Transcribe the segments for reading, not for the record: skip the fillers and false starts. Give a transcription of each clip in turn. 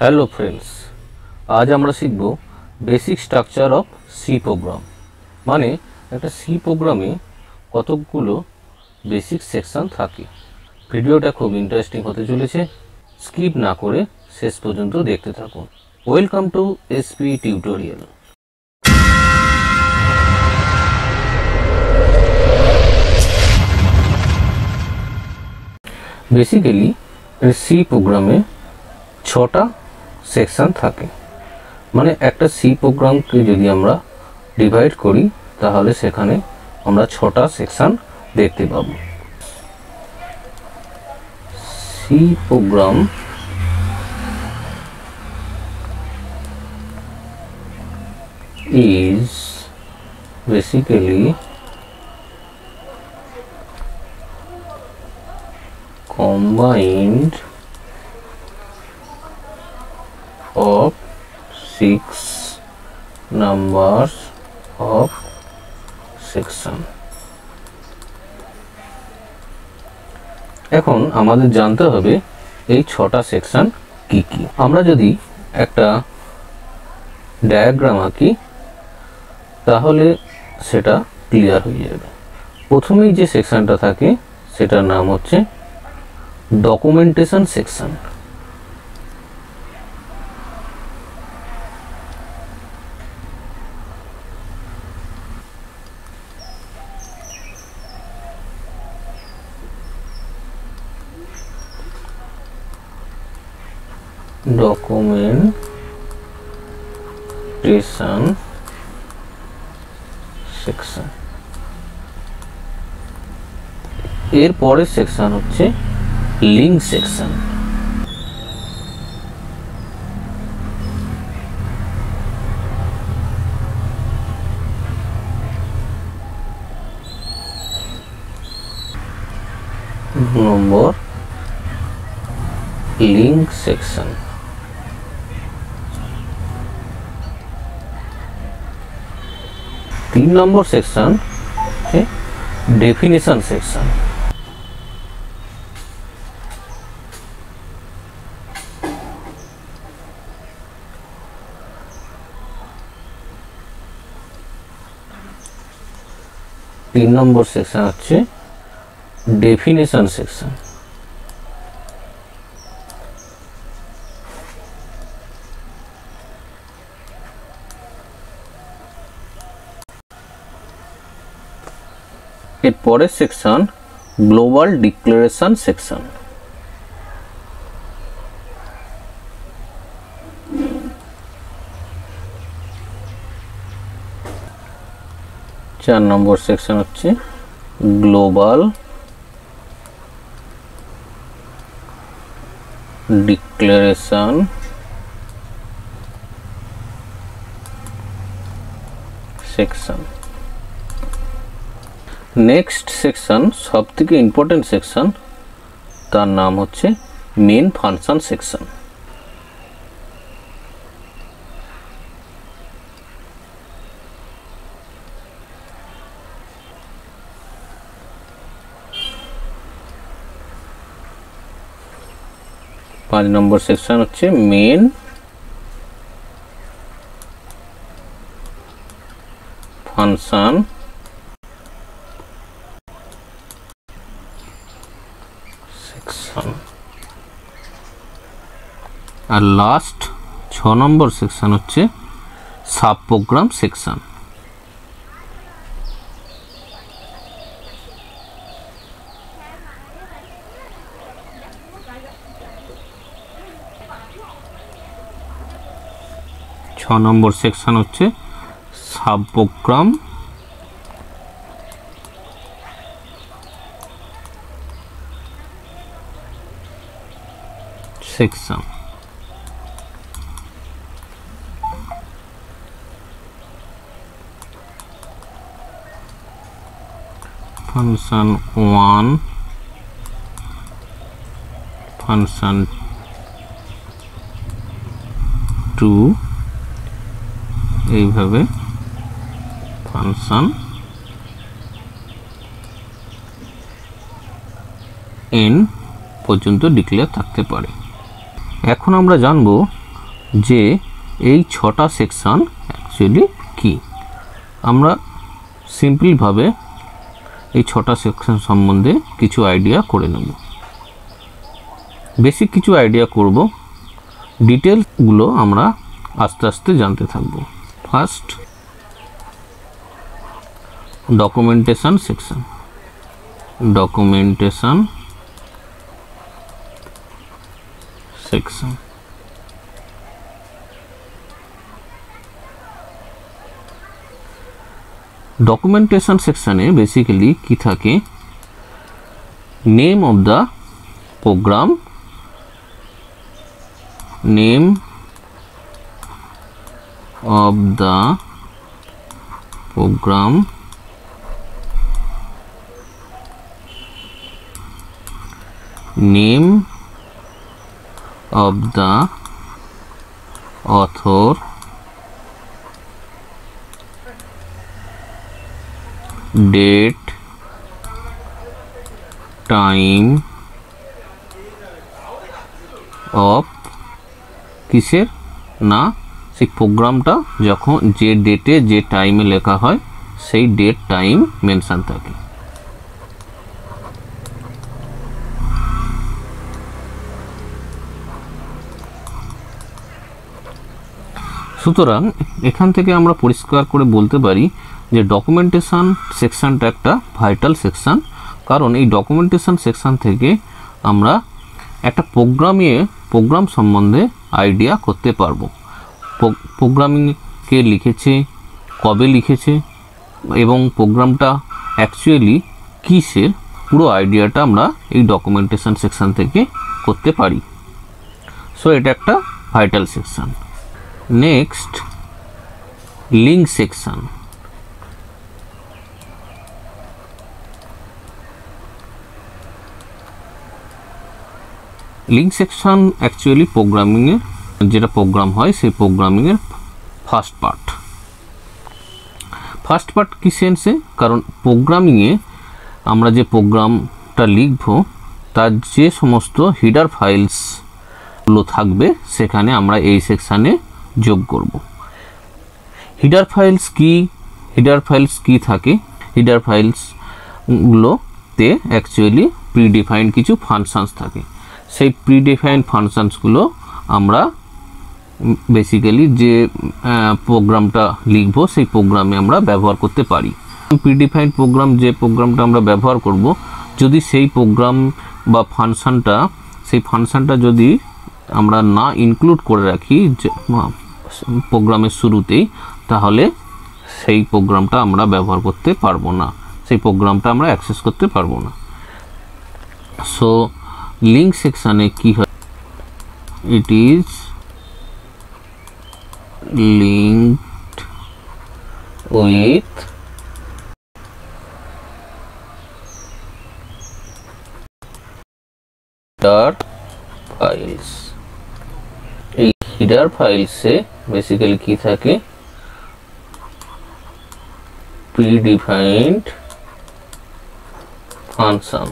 Hello friends, आज আমরা শিখব basic structure of C program. মানে একটা সি প্রোগ্রামে কতগুলো বেসিক সেকশন থাকে। ভিডিওটা খুব ইন্টারেস্টিং হতে চলেছে, স্কিপ না করে শেষ পর্যন্ত দেখতে থাকুন। Welcome to SP tutorial. Basically C প্রোগ্রামে 6টা সেকশন থাকে। মানে একটা সি প্রোগ্রামকে যদি আমরা ডিভাইড করি তাহলে সেখানে আমরা 6টা সেকশন দেখতে পাবো। C program is basically combined of 6 numbers of section। এখন আমাদের জানতে হবে এই 6টা সেকশন কি কি। আমরা যদি একটা ডায়াগ্রাম আঁকি তাহলে সেটা ক্লিয়ার হয়ে যাবে। প্রথমেই যে সেকশনটা থাকে সেটার নাম হচ্ছে ডকুমেন্টেশন সেকশন। Documentation section. এর পরের সেকশন হচ্ছে লিঙ্ক সেকশন। নম্বর লিঙ্ক সেকশন। 3 নম্বর সেকশন হচ্ছে ডেফিনিশন সেকশন। তিন নম্বর সেকশন হচ্ছে ডেফিনিশন সেকশন। এর পরের সেকশন গ্লোবাল ডিক্লারেশন সেকশন। চার নম্বর সেকশন হচ্ছে global declaration section. Next section সব থেকে ইম্পর্টেন্ট সেকশন, তার নাম হচ্ছে মেন ফাংশন সেকশন। পাঁচ নম্বর সেকশন হচ্ছে মেন ফাংশন সেকশন। আর লাস্ট 6 নম্বর সেকশন হচ্ছে sub program section. Number section হচ্ছে sub program section. Function 1, function 2, এইভাবে ফাংশন n পর্যন্ত ডিক্লেয়ার থাকতে পারে। এখন আমরা জানব যে এই 6টা সেকশন অ্যাকচুয়ালি কি। আমরা সিম্পলভাবে এই 6টা সেকশন সম্বন্ধে কিছু আইডিয়া করে নেব, বেসিক কিছু আইডিয়া করব, ডিটেলসগুলো আমরা আস্তে আস্তে জানতে থাকব। First, documentation section. Documentation section documentation সেকশনে বেসিক্যালি কি থাকে, name of the program, name of the program, name of the author, date, time of কিসের না সেই প্রোগ্রামটা যখন যে ডেটে যে টাইমে লেখা হয় সেই ডেট টাইম মেনশন থাকে। সুতরাং এখান থেকে আমরা পরিষ্কার করে বলতে পারি যে ডকুমেন্টেশন সেকশনটা একটা ভাইটাল সেকশন, কারণ এই ডকুমেন্টেশন সেকশন থেকে আমরা একটা প্রোগ্রাম সম্বন্ধে আইডিয়া করতে পারবো। প্রোগ্রামিং কে লিখেছে, কবে লিখেছে এবং প্রোগ্রামটা অ্যাকচুয়ালি কিসের, পুরো আইডিয়াটা আমরা এই ডকুমেন্টেশন সেকশন থেকে করতে পারি। সো এটা একটা vital section. Next, link section. Link section actually প্রোগ্রামিংয়ের যেটা প্রোগ্রাম হয় সেই প্রোগ্রামিংয়ের ফার্স্ট পার্ট কি সেন্সে, কারণ প্রোগ্রামিংয়ে আমরা যে প্রোগ্রামটা লিখব তার যে সমস্ত হিডার ফাইলসগুলো থাকবে সেখানে আমরা এই সেকশানে যোগ করব। হিডার ফাইলস কি থাকে, হিডার ফাইলসগুলোতে অ্যাকচুয়ালি প্রিডিফাইন্ড কিছু ফাংশনস থাকে। সেই প্রিডিফাইন্ড ফাংশনসগুলো আমরা বেসিক্যালি যে প্রোগ্রামটা লিখব সেই প্রোগ্রামে আমরা ব্যবহার করতে পারি। প্রিডিফাইন্ড প্রোগ্রাম, যে প্রোগ্রামটা আমরা ব্যবহার করব, যদি সেই প্রোগ্রাম বা ফাংশনটা যদি আমরা না ইনক্লুড করে রাখি প্রোগ্রামের শুরুতেই, তাহলে সেই প্রোগ্রামটা আমরা ব্যবহার করতে পারবো না, সেই প্রোগ্রামটা আমরা অ্যাক্সেস করতে পারবো না। সো লিঙ্ক সেকশানে কি হয়, it is linked with header files। এই header ফাইলসে বেসিক্যালি কি থাকে, প্রিডিফাইন্ড ফাংশন,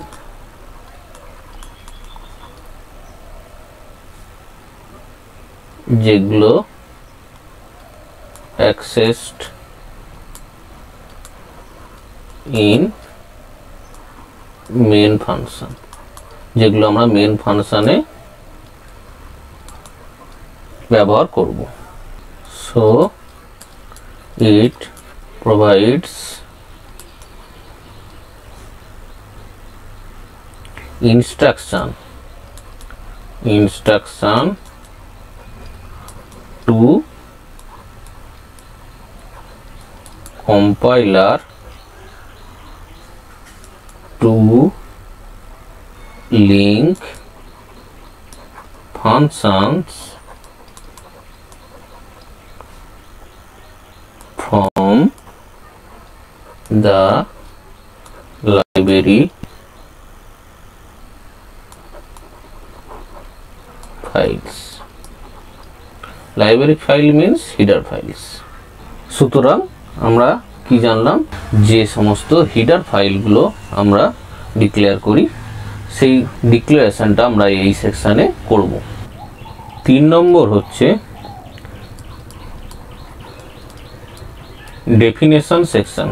যেগুলো accessed in main function, যেগুলো আমরা মেন ফাংশনে ব্যবহার করব। So it provides instruction to compiler to link functions from the library files। Library file means header files. সুতরাং আমরা কি জানলাম, যে সমস্ত হিডার ফাইলগুলো আমরা ডিক্লেয়ার করি সেই ডিক্লারেশনটা আমরা এই সেকশানে করব। 3 নম্বর হচ্ছে ডেফিনেশন সেকশন।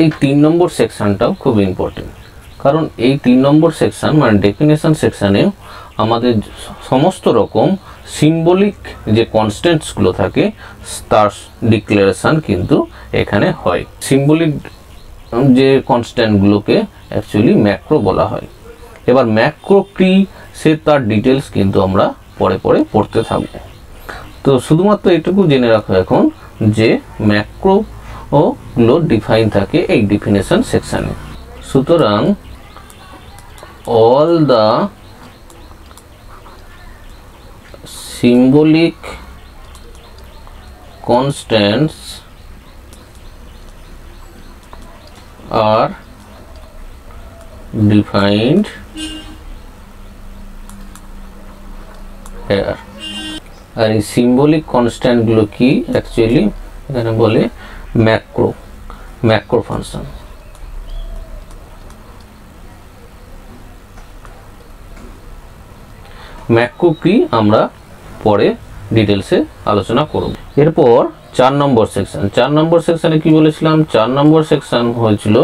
এই 3 নম্বর সেকশনটাও খুব ইম্পর্টেন্ট, কারণ এই 3 নম্বর সেকশন মানে ডেফিনেশন সেকশনে আমাদের সমস্ত রকম সিম্বলিক যে কনস্ট্যান্টসগুলো থাকে তার ডিক্লারেশন কিন্তু এখানে হয়। সিম্বলিক যে কনস্ট্যান্টগুলোকে অ্যাকচুয়ালি ম্যাক্রো বলা হয়। এবার ম্যাক্রো কি সে তার ডিটেলস কিন্তু আমরা পরে পরে পড়তে থাকবো। তো শুধুমাত্র এটুকু জেনে রাখো এখন যে ম্যাক্রো গুলো ডিফাইন থাকে এই ডেফিনেশন সেকশনে। সুতরাং all the symbolic constants are defined here। আর এই সিম্বলিক কনস্ট্যান্ট গুলো কি অ্যাকচুয়ালি এখানে বলে ম্যাক্রো ফাংশন। ম্যাক্রো কি আমরা পরে ডিটেলসে আলোচনা করব। এরপর 4 নম্বর সেকশন। 4 নম্বর সেকশনে কি বলেছিলাম? 4 নম্বর সেকশন হয়েছিল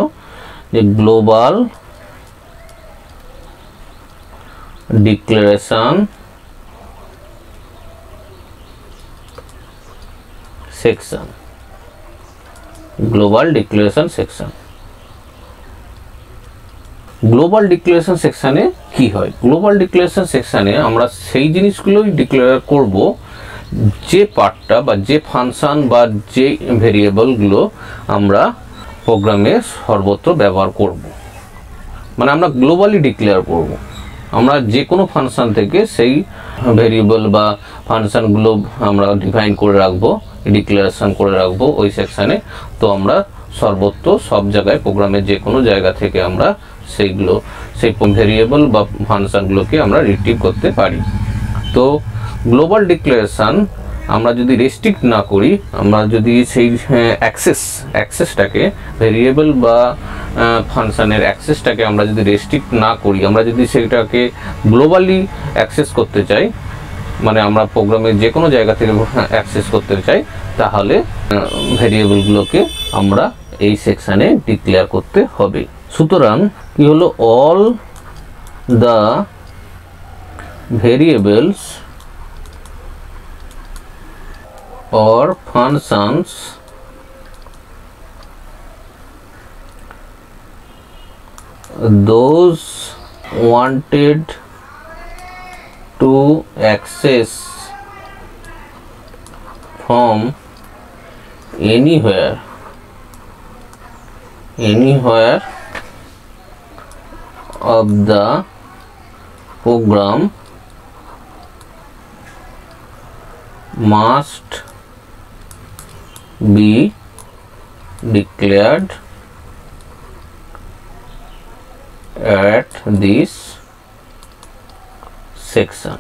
যে global declaration section. Global declaration section. Global declaration সেকশনে কি হয়? গ্লোবাল ডিক্লারেশন সেকশনে আমরা সেই জিনিসগুলোই ডিক্লেয়ার করব যে পার্টটা বা যে ফাংশন বা যে ভেরিয়েবলগুলো আমরা প্রোগ্রামে সর্বত্র ব্যবহার করব। মানে আমরা গ্লোবালি ডিক্লেয়ার করব। আমরা যে কোনো ফাংশন থেকে সেই ভেরিয়েবল বা ফাংশনগুলো আমরা ডিফাইন করে রাখবো, ডিক্লারেশন করে রাখবো ওই সেকশনে। তো আমরা সর্বত্র সব জায়গায় প্রোগ্রামের যে কোনো জায়গা থেকে আমরা সেই ভেরিয়েবল বা ফাংশনগুলোকে আমরা রিট্রিভ করতে পারি। তো গ্লোবাল ডিক্লারেশন আমরা যদি রেস্ট্রিক্ট না করি, আমরা যদি সেই অ্যাক্সেসটাকে ভেরিয়েবল বা ফাংশনের অ্যাক্সেসটাকে আমরা যদি রেস্ট্রিক্ট না করি, আমরা যদি সেটাকে গ্লোবালি অ্যাক্সেস করতে চাই, মানে আমরা প্রোগ্রামের যে কোনো জায়গা থেকে অ্যাক্সেস করতে চাই, তাহলে ভেরিয়েবলগুলোকে আমরা এই সেকশানে ডিক্লেয়ার করতে হবে। সুতরাং কি হলো? All the variables or functions those wanted to access from anywhere of the program must be declared at this section।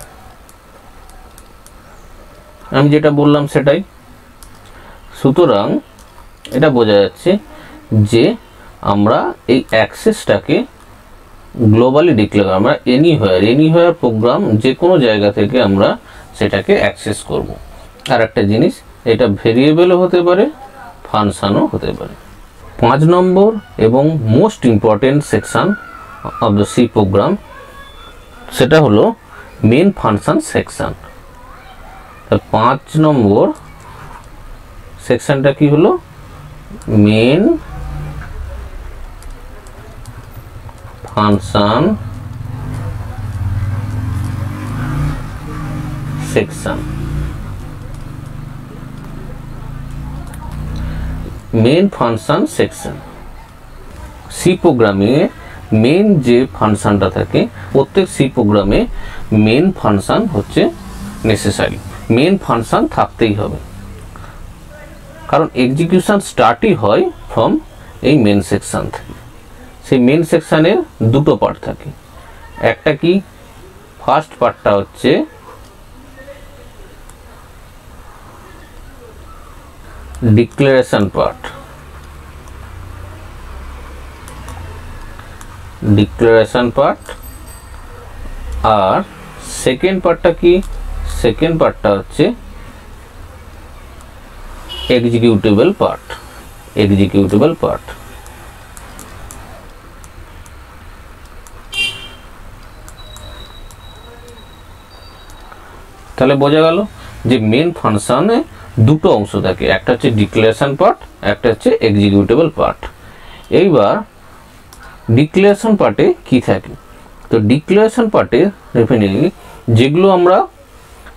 আমি যেটা বললাম সেটাই। সুতরাং এটা বোঝা যাচ্ছে যে আমরা এই অ্যাক্সেসটাকে গ্লোবালি ডিক্লেয়ার, আমরা এনিহোয়ার প্রোগ্রাম যে কোনো জায়গা থেকে আমরা সেটাকে অ্যাক্সেস করব। আর একটা জিনিস, এটা ভেরিয়েবলও হতে পারে, ফাংশনও হতে পারে। 5 নম্বর এবং most important section of the C program, সেটা হলো মেন ফাংশন সেকশন। 5 নম্বর সেকশনটা কি হলো? Main function section. Main function section. C প্রোগ্রামে মেন যে ফাংশনটা থাকে, প্রত্যেক সি প্রোগ্রামে মেন ফাংশন হচ্ছে নেসেসারি। মেন ফাংশন থাকতেই হবে, কারণ এক্সিকিউশন স্টার্টই হয় ফ্রম এই মেন সেকশন থেকে। সেই মেন সেকশনের দুটো পার্ট থাকে। একটা কি, ফার্স্ট পার্টটা হচ্ছে ডিক্লারেশন পার্ট। আর সেকেন্ড পার্টটা কি? সেকেন্ড পার্টটা হচ্ছে এক্সিকিউটেবল পার্ট। এক্সিকিউটেবল পার্ট তাহলে বোঝা গেল যে মেন ফাংশনে দুটো অংশ থাকে, একটা হচ্ছে ডিক্লারেশন পার্ট, একটা হচ্ছে এক্সিকিউটেবল পার্ট। এইবার ডিক্লারেশন পার্টে কি থাকে? তো ডিক্লারেশন পার্টে ডেফিনেটলি যেগুলো আমরা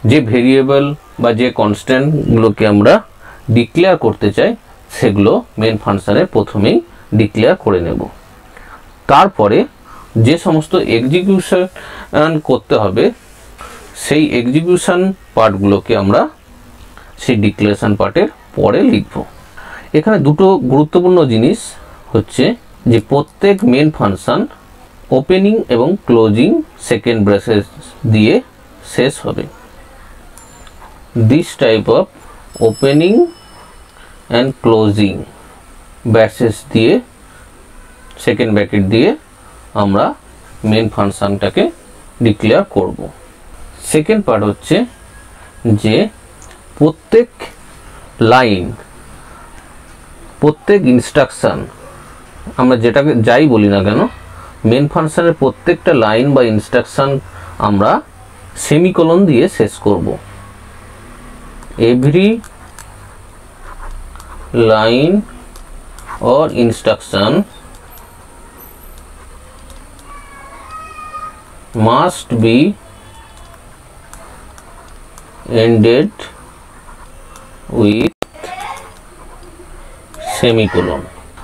যে ভেরিয়েবল বা যে কনস্ট্যান্টগুলোকে আমরা ডিক্লেয়ার করতে চাই সেগুলো মেন ফাংশনের প্রথমেই ডিক্লেয়ার করে নেব। তারপরে যে সমস্ত এক্সিকিউশন করতে হবে সেই এক্সিকিউশন পার্টগুলোকে আমরা সেই ডিক্লারেশন পার্টের পরে লিখব। এখানে দুটো গুরুত্বপূর্ণ জিনিস হচ্ছে যে প্রত্যেক মেন ফাংশন ওপেনিং এবং ক্লোজিং সেকেন্ড ব্রেসেস দিয়ে শেষ হবে। This type of opening and closing braces দিয়ে সেকেন্ড ব্র্যাকেট দিয়ে আমরা মেন ফাংশনটাকে ডিক্লেয়ার করব। সেকেন্ড পার্ট হচ্ছে যে প্রত্যেক লাইন, প্রত্যেক ইনস্ট্রাকশন, আমরা যেটাকে যাই বলি না কেন, মেন ফাংশনের প্রত্যেকটা লাইন বা ইনস্ট্রাকশন আমরা সেমিকোলন দিয়ে শেষ করব। Every line or instruction must be ended with semicolon।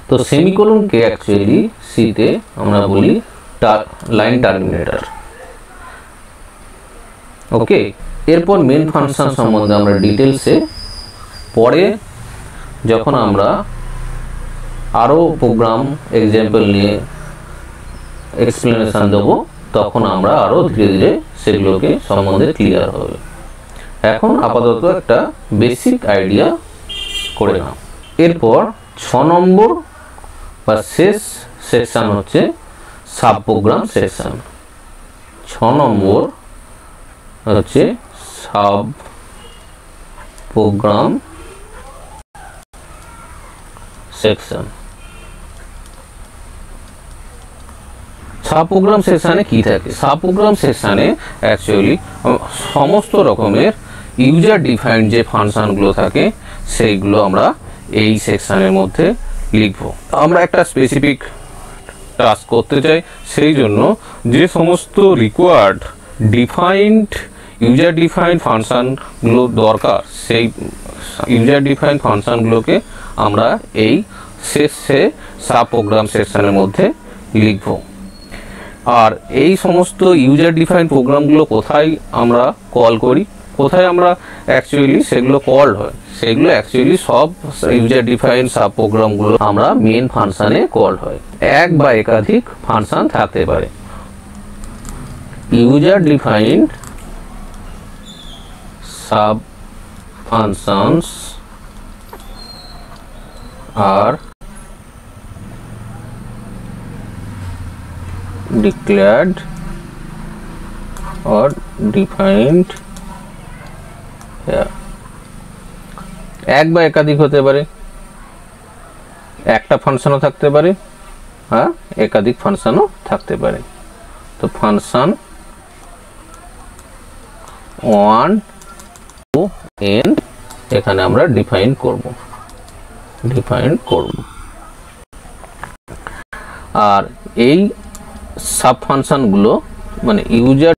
তো সেমিকোলন কে অ্যাকচুয়ালি সিতে আমরা বলি লাইন টার্মিনেটর। ওকে, এরপর মেন ফাংশন সম্বন্ধে আমরা ডিটেলসে পরে যখন আমরা আরও প্রোগ্রাম এক্সাম্পল নিয়ে এক্সপ্লেনেশন দেবো তখন আমরা আরও ধীরে ধীরে সেগুলোকে সম্বন্ধে ক্লিয়ার হবে। এখন আপাতত একটা বেসিক আইডিয়া করে নাও। এরপর 6 নম্বর বা শেষ সেকশন হচ্ছে সাব প্রোগ্রাম সেকশন। 6 নম্বর হচ্ছে sub program section. Sub program সেকশনে কি থাকে? সাব প্রোগ্রাম সেকশনে অ্যাকচুয়ালি সমস্ত রকমের ইউজার ডিফাইন্ড যে ফাংশনগুলো থাকে সেইগুলো আমরা এই সেকশনের মধ্যে লিখব। আমরা একটা স্পেসিফিক টাস্ক করতে চাই, সেই জন্য যে সমস্ত রিকোয়ার্ড ডিফাইন্ড ইউজার ডিফাইন্ড ফাংশনগুলো দরকার সেই ইউজার ডিফাইন্ড ফাংশনগুলোকে আমরা এই শেষে সাব প্রোগ্রাম সেকশনের মধ্যে লিখব। আর এই সমস্ত ইউজার ডিফাইন্ড প্রোগ্রামগুলো কোথায় আমরা কল করি, কোথায় আমরা অ্যাকচুয়ালি সেগুলো কল হয়, সেগুলো অ্যাকচুয়ালি সব ইউজার ডিফাইন্ড সাব প্রোগ্রামগুলো আমরা মেন ফাংশনে কল হয়। এক বা একাধিক ফাংশন থাকতে পারে। User defined sub functions are declared or defined here। এক বা একাধিক হতে পারে, একটা ফাংশনও থাকতে পারে, হ্যাঁ একাধিক ফাংশনও থাকতে পারে। তো ফাংশন 1 to n এখানে আমরা ডিফাইন করব। আর এই সাব ফাংশনগুলো মানে ইউজার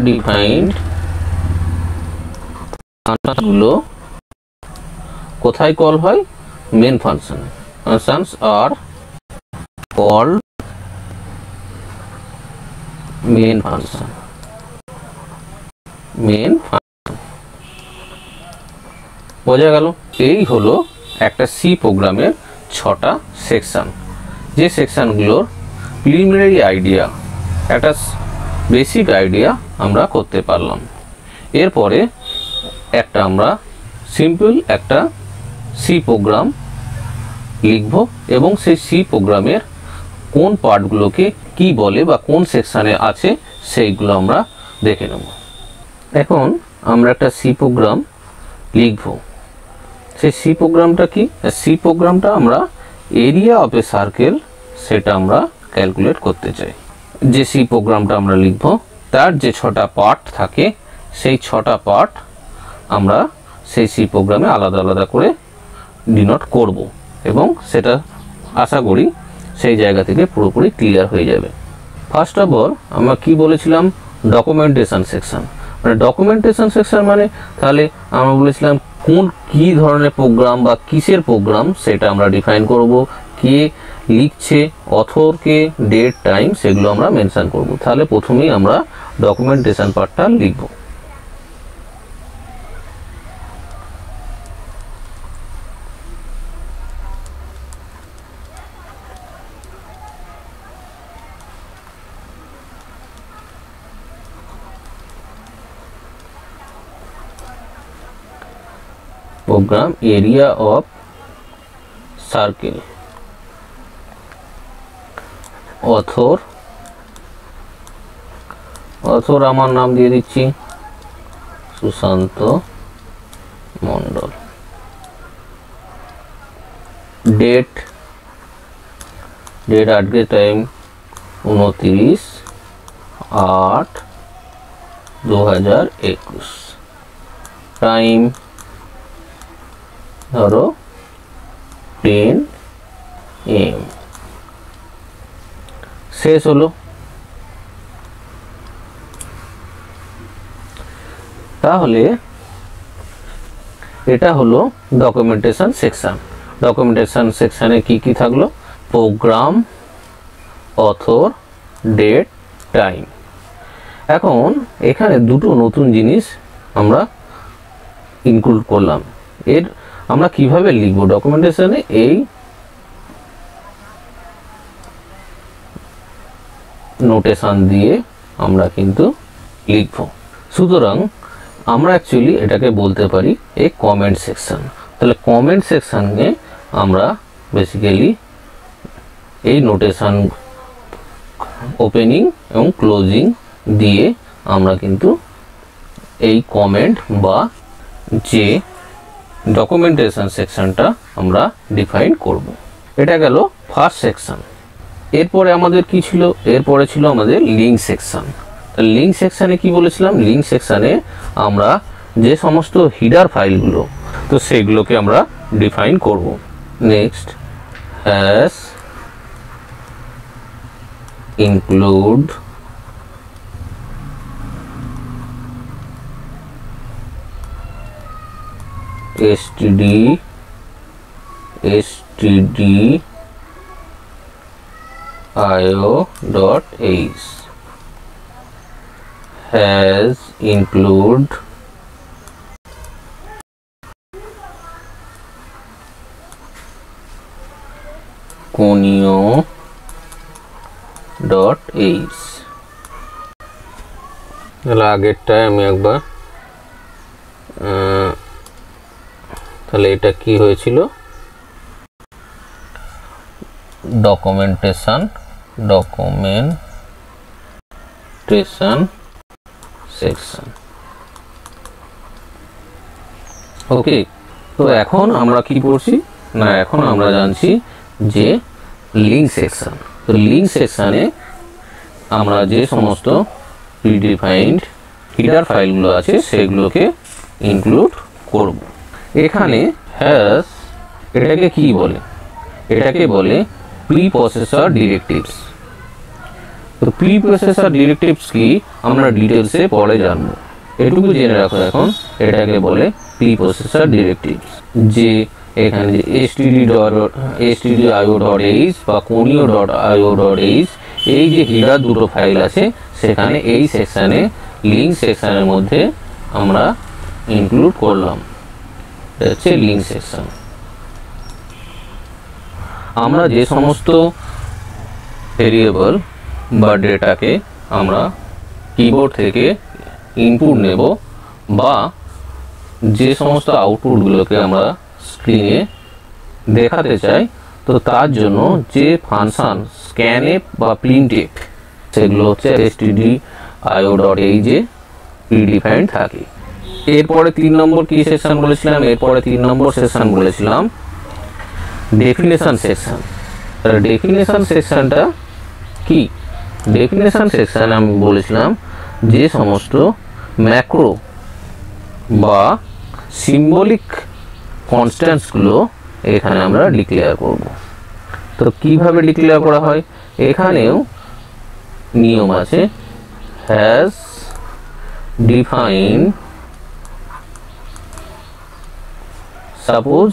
ডিফাইন্ড ফাংশনগুলো কোথায় কল হয়? মেন ফাংশনে। ফাংশনস আর কল মেন ফাংশন। বোঝা গেল? এই হলো একটা সি প্রোগ্রামের 6টা সেকশন, যে সেকশনগুলোর প্রিলিমিনারি আইডিয়া, একটা বেসিক আইডিয়া আমরা করতে পারলাম। এরপরে একটা আমরা সিম্পল একটা সি প্রোগ্রাম লিখব এবং সেই সি প্রোগ্রামের কোন পার্টগুলোকে কি বলে বা কোন সেকশানে আছে সেইগুলো আমরা দেখে নেব। এখন আমরা একটা সি প্রোগ্রাম লিখব। সেই সি প্রোগ্রামটা কি? সি প্রোগ্রামটা আমরা এরিয়া অফ এ সার্কেল সেটা আমরা ক্যালকুলেট করতে চাই। যে সি প্রোগ্রামটা আমরা লিখব তার যে 6টা পার্ট থাকে সেই 6টা পার্ট আমরা সেই সি প্রোগ্রামে আলাদা আলাদা করে ডিনোট করব এবং সেটা আশা করি সেই জায়গা থেকে পুরোপুরি ক্লিয়ার হয়ে যাবে। ফার্স্ট অফ অল আমরা কি বলেছিলাম? Documentation section. মানে ডকুমেন্টেশন সেকশন মানে তাহলে আমরা বলেছিলাম কোন কি ধরনের প্রোগ্রাম বা কিসের প্রোগ্রাম সেটা আমরা ডিফাইন করব, কে লিখছে, অথরকে, ডেট, টাইম সেগুলো আমরা মেনশন করব। তাহলে প্রথমেই আমরা ডকুমেন্টেশন পার্টটা লিখব। program area of circle, author আমার নাম দিয়ে দিচ্ছি সুশান্ত মন্ডল। ডেট আজকে টাইম 29/8/2021। টাইম ধরো 10 AM। শেষ হলো। তাহলে এটা হলো ডকুমেন্টেশন সেকশন। ডকুমেন্টেশন সেকশনে কি কি থাকলো? Program, author, date, time. এখন এখানে দুটো নতুন জিনিস আমরা ইনক্লুড করলাম। এর আমরা কিভাবে লিখব ডকুমেন্টেশনে? এই নোটেশন দিয়ে আমরা কিন্তু লিখব। সুতরাং আমরা অ্যাকচুয়ালি এটাকে বলতে পারি এই কমেন্ট সেকশন। তাহলে কমেন্ট সেকশনে আমরা বেসিক্যালি এই নোটেশন ওপেনিং এবং ক্লোজিং দিয়ে আমরা কিন্তু এই কমেন্ট বা যে ডকুমেন্টেশন সেকশনটা আমরা ডিফাইন করব। এটা গেল ফার্স্ট সেকশন। এরপরে আমাদের কি ছিল? এরপরে ছিল আমাদের লিঙ্ক সেকশন। লিঙ্ক সেকশনে কি বলেছিলাম? লিঙ্ক সেকশনে আমরা যে সমস্ত হিডার ফাইলগুলো তো সেগুলোকে আমরা ডিফাইন করব। Next hash include stdio.h has include conio.h। তাহলে আগেরটায় আমি একবার তাহলে এটা কি হয়েছিল? Documentation section. ওকে, তো এখন আমরা কি পড়ছি না, এখন আমরা জানছি যে লিঙ্ক সেকশন। তো লিঙ্ক সেকশনে আমরা যে সমস্ত প্রিডিফাইন্ড হিডার ফাইলগুলো আছে সেগুলোকে ইনক্লুড করব। এখানে হ্যাশ এটাকে কি বলে? এটাকে বলে প্রি প্রসেসর ডিরেক্টিভস। তো প্রি প্রসেসর ডিরেক্টিভস কি আমরা ডিটেলসে পরে জানবো। এটুকু জেনে রাখো এখন, এটাকে বলে প্রি প্রসেসর ডিরেক্টিভস। যে এখানে যে stdio.h বা conio.io.h এই যে হিডার দুটো ফাইল আছে সেখানে এই সেকশনে লিঙ্ক সেকশনের মধ্যে আমরা ইনক্লুড করলাম। এটা হচ্ছে লিঙ্ক সেকশন। আমরা যে সমস্ত ভেরিয়েবল বা ডেটাকে আমরা কিবোর্ড থেকে ইনপুট নেব বা যে সমস্ত আউটপুটগুলোকে আমরা স্ক্রিনে দেখাতে চাই, তো তার জন্য যে ফাংশন স্ক্যানএফ বা প্রিন্টএফ সেগুলো হচ্ছে stdio.h এ প্রিডিফাইন্ড থাকে। এরপরে 3 নম্বর কি সেকশন বলেছিলাম, এরপরে 3 নম্বর সেকশন বলেছিলাম ডেফিনেশন সেকশন। তাহলে ডেফিনেশন সেকশনটা কি? ডেফিনেশন সেকশন আমি বলেছিলাম যে সমস্ত ম্যাক্রো বা সিম্বলিক কনস্ট্যান্টসগুলো এখানে আমরা ডিক্লেয়ার করব। তো কিভাবে ডিক্লেয়ার করা হয়, এখানেও নিয়ম আছে। হ্যাজ ডিফাইন সাপোজ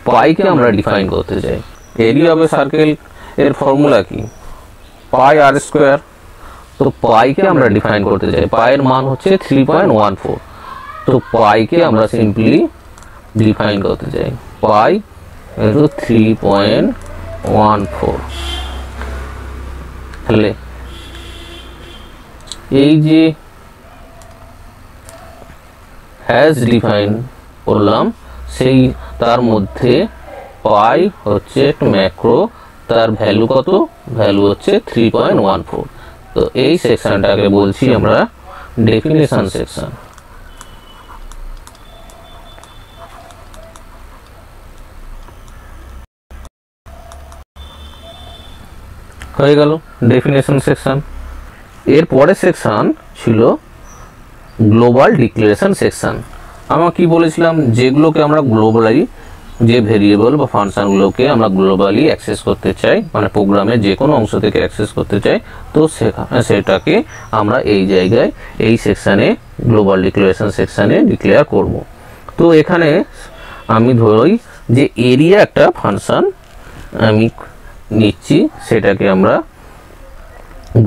পাইকে আমরা ডিফাইন করতে চাই। এরিয়া অফ এ সার্কেল এর ফর্মুলা কি? পাই আর স্কোয়ার। তো পাইকে আমরা ডিফাইন করতে চাই, পাইয়ের মান হচ্ছে 3.14। তো পাইকে আমরা সিম্পলি ডিফাইন করতে চাই, পাই 3.14। তাহলে এই যে হ্যাজ ডিফাইন করলাম, সেই তার মধ্যে পাই হচ্ছে একটা ম্যাক্রো, তার ভ্যালু কত? ভ্যালু হচ্ছে 3.14। তো এই সেকশনটাকে বলছি আমরা ডেফিনেশন সেকশন। হয়ে গেল ডেফিনেশন সেকশন। এর পরের সেকশন ছিল গ্লোবাল ডিক্লারেশন সেকশন। আমরা কি বলেছিলাম, যেগুলোকে আমরা গ্লোবালি, যে ভেরিয়েবল বা ফাংশনগুলোকে আমরা গ্লোবালি অ্যাক্সেস করতে চাই, মানে প্রোগ্রামের যে কোনো অংশ থেকে অ্যাক্সেস করতে চাই, তো সেটাকে আমরা এই জায়গায় এই সেকশানে গ্লোবাল ডিক্লারেশন সেকশানে ডিক্লেয়ার করব। তো এখানে আমি ধরি যে এরিয়া একটা ফাংশন আমি নিচ্ছি, সেটাকে আমরা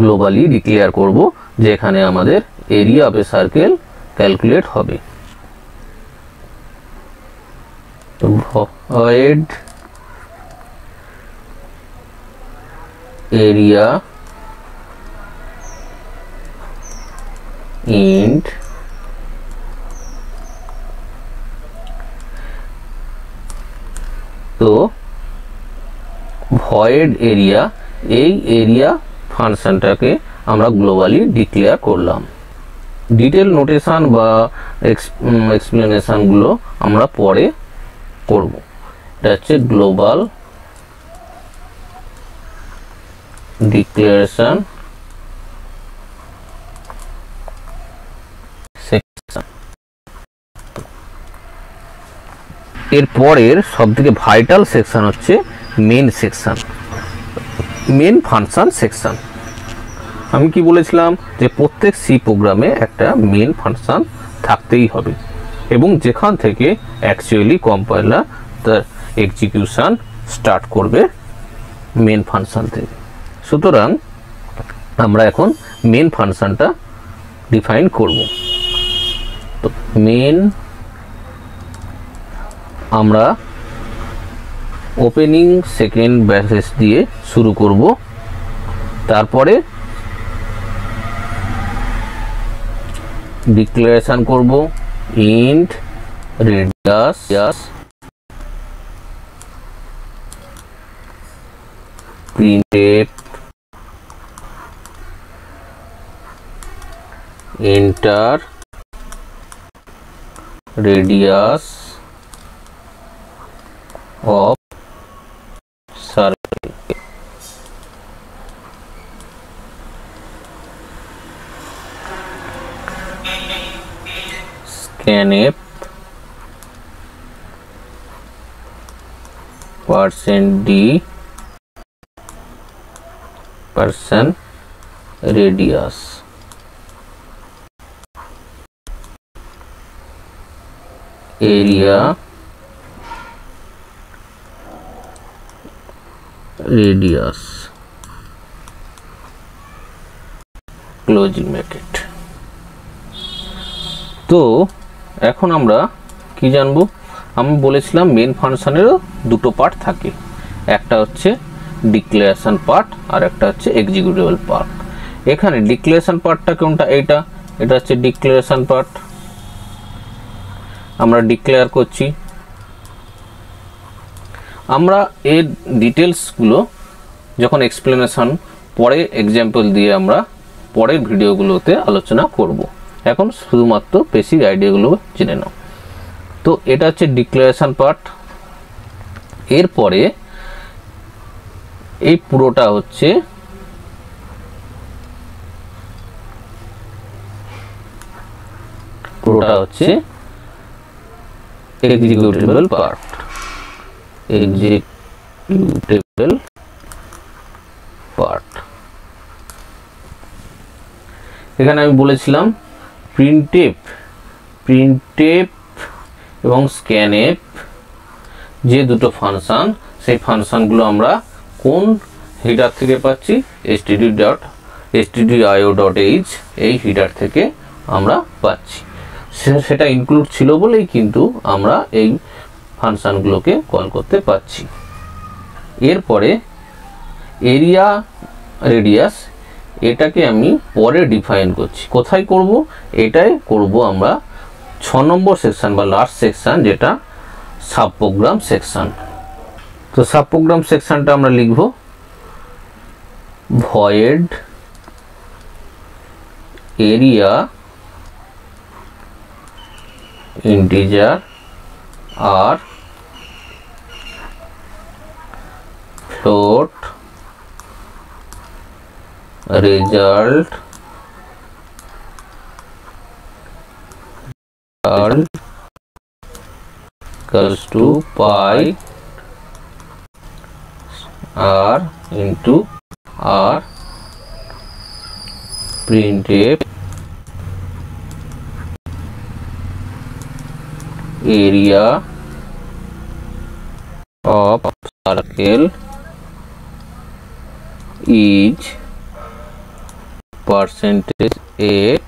গ্লোবালি ডিক্লেয়ার করব, যেখানে আমাদের area of A circle calculate হবে। void area int তো void area, এই এরিয়া ফাংশনটাকে আমরা গ্লোবালি ডিক্লেয়ার করলাম। ডিটেল নোটেশন বা এক্সপ্লেনেশনগুলো আমরা পরে করব। এটা হচ্ছে গ্লোবাল ডিক্লারেশন সেকশন। এরপরের সবথেকে ভাইটাল সেকশন হচ্ছে main section, main function section. আমি কি বলেছিলাম যে প্রত্যেক সি প্রোগ্রামে একটা মেন ফাংশন থাকতেই হবে, এবং যেখান থেকে অ্যাকচুয়ালি কম্পাইলার তার এক্সিকিউশন স্টার্ট করবে মেন ফাংশন থেকে। সুতরাং আমরা এখন মেন ফাংশনটা ডিফাইন করব। তো মেন আমরা ওপেনিং সেকেন্ড ব্র্যাকেট দিয়ে শুরু করব, তারপরে ডিক্লারেশন করব int radius printf enter radius of circle। scanf %d % radius area radius closing bracket। তো এখন আমরা কি জানবো, আমি বলেছিলাম মেন ফাংশনেরও দুটো পার্ট থাকে, একটা হচ্ছে ডিক্লারেশন পার্ট আর একটা হচ্ছে এক্সিকিউটেবল পার্ট। এখানে ডিক্লারেশন পার্টটা কোনটা? এটা হচ্ছে ডিক্লারেশন পার্ট। আমরা ডিক্লেয়ার করছি, আমরা এর ডিটেলসগুলো যখন এক্সপ্লেনেশন পরে এক্সাম্পল দিয়ে আমরা পরের ভিডিওগুলোতে আলোচনা করব। এখন শুধুমাত্র বেসিক আইডিয়াগুলো জেনে নাও। তো এটা হচ্ছে ডিক্লারেশন পার্ট। এরপরে এই পুরোটা হচ্ছে এক্সিকিউটেবল পার্ট। এখানে আমি বলেছিলাম প্রিন্টএফ এবং স্ক্যানএফ যে দুটো ফাংশন, সেই ফাংশনগুলো আমরা কোন হেডার থেকে পাচ্ছি, stdio.h এই হেডার থেকে আমরা পাচ্ছি। সেটা ইনক্লুড ছিল বলেই কিন্তু আমরা এই ফাংশনগুলোকে কল করতে পারছি। এরপরে এরিয়া রেডিয়াস, এটাকে আমি পরে ডিফাইন করছি। কোথায় করব? এটাই করব আমরা 6 নম্বর সেকশন বা লাস্ট সেকশন, যেটা সাব প্রোগ্রাম সেকশন। তো সাব প্রোগ্রাম সেকশনটা আমরা লিখব ভয়েড এরিয়া ইন্টিজার আর float result equals to pi r into r printf area of circle is percentage a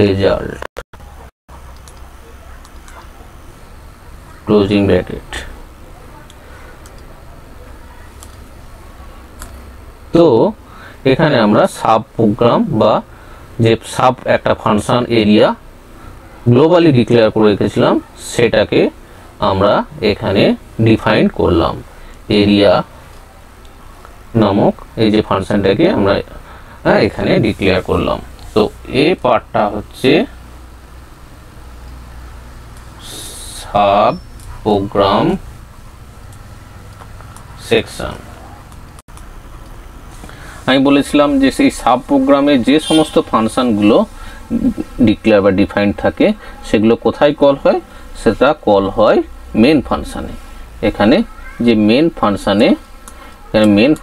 result closing bracket। তো এখানে আমরা সাব প্রোগ্রাম বা যে সাব একটা ফাংশন এরিয়া গ্লোবালি ডিক্লেয়ার করে রেখেছিলাম, সেটাকে আমরা এখানে ডিফাইন করলাম। এরিয়া নামক এই যে ফাংশনটাকে আমরা এখানে ডিক্লেয়ার করলাম। তো এই পার্টটা হচ্ছে সাব প্রোগ্রাম সেকশন। আমি বলেছিলাম যে সেই সাব প্রোগ্রামে যে সমস্ত ফাংশনগুলো ডিক্লেয়ার বা ডিফাইন্ড থাকে সেগুলো কোথায় কল হয়? সেটা কল হয় মেন ফাংশনে। এখানে যে মেন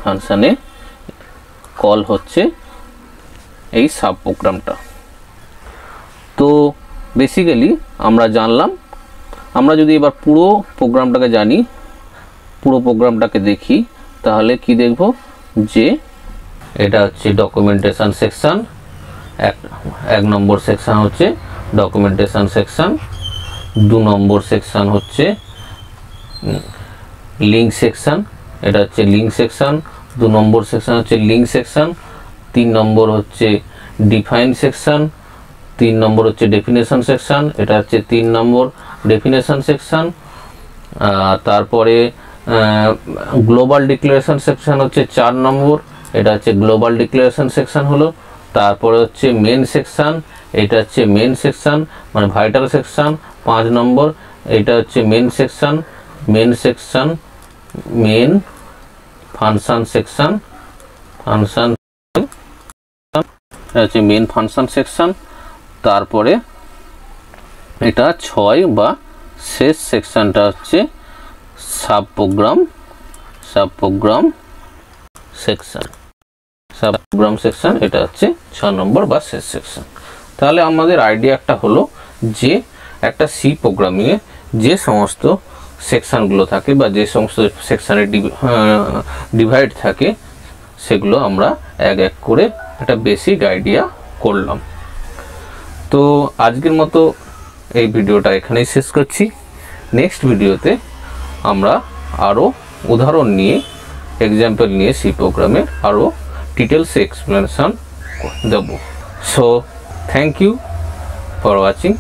ফাংশনে কল হচ্ছে এই সাব প্রোগ্রামটা। তো বেসিক্যালি আমরা জানলাম। আমরা যদি এবার পুরো প্রোগ্রামটাকে জানি, পুরো প্রোগ্রামটাকে দেখি, তাহলে কি দেখব যে এটা হচ্ছে ডকুমেন্টেশন সেকশন। এক নম্বর সেকশন হচ্ছে ডকুমেন্টেশন সেকশন, 2 নম্বর সেকশন হচ্ছে লিঙ্ক সেকশন, এটা হচ্ছে লিঙ্ক সেকশন। 2 নম্বর সেকশন হচ্ছে লিঙ্ক সেকশন। 3 নম্বর হচ্ছে ডিফাইন সেকশন। 3 নম্বর হচ্ছে ডেফিনেশন সেকশন, এটা হচ্ছে 3 নম্বর ডেফিনেশন সেকশন। তারপরে গ্লোবাল ডিক্লারেশন সেকশন হচ্ছে 4 নম্বর, এটা হচ্ছে গ্লোবাল ডিক্লারেশন সেকশন হলো। তারপরে হচ্ছে মেন সেকশন, এটা হচ্ছে মেন সেকশন মানে ভাইটাল সেকশন 5 নম্বর, এটা হচ্ছে main section. Main function section, এটা হচ্ছে মেন ফাংশন সেকশন। তারপরে এটা 6 বা শেষ সেকশনটা হচ্ছে সাব প্রোগ্রাম সেকশন। এটা হচ্ছে 6 নম্বর বা শেষ সেকশন। তাহলে আমাদের আইডিয়া একটা হলো যে একটা সি প্রোগ্রামিংয়ে যে সমস্ত সেকশনগুলো থাকে বা যে সমস্ত সেকশনের ডিভাইড থাকে সেগুলো আমরা এক এক করে একটা বেসিক আইডিয়া করলাম। তো আজকের মতো এই ভিডিওটা এখানেই শেষ করছি। নেক্সট ভিডিওতে আমরা আরও উদাহরণ নিয়ে, এক্সাম্পল নিয়ে সি প্রোগ্রামের আরও ডিটেলস এক্সপ্লেনেশন দেব। So thank you for watching.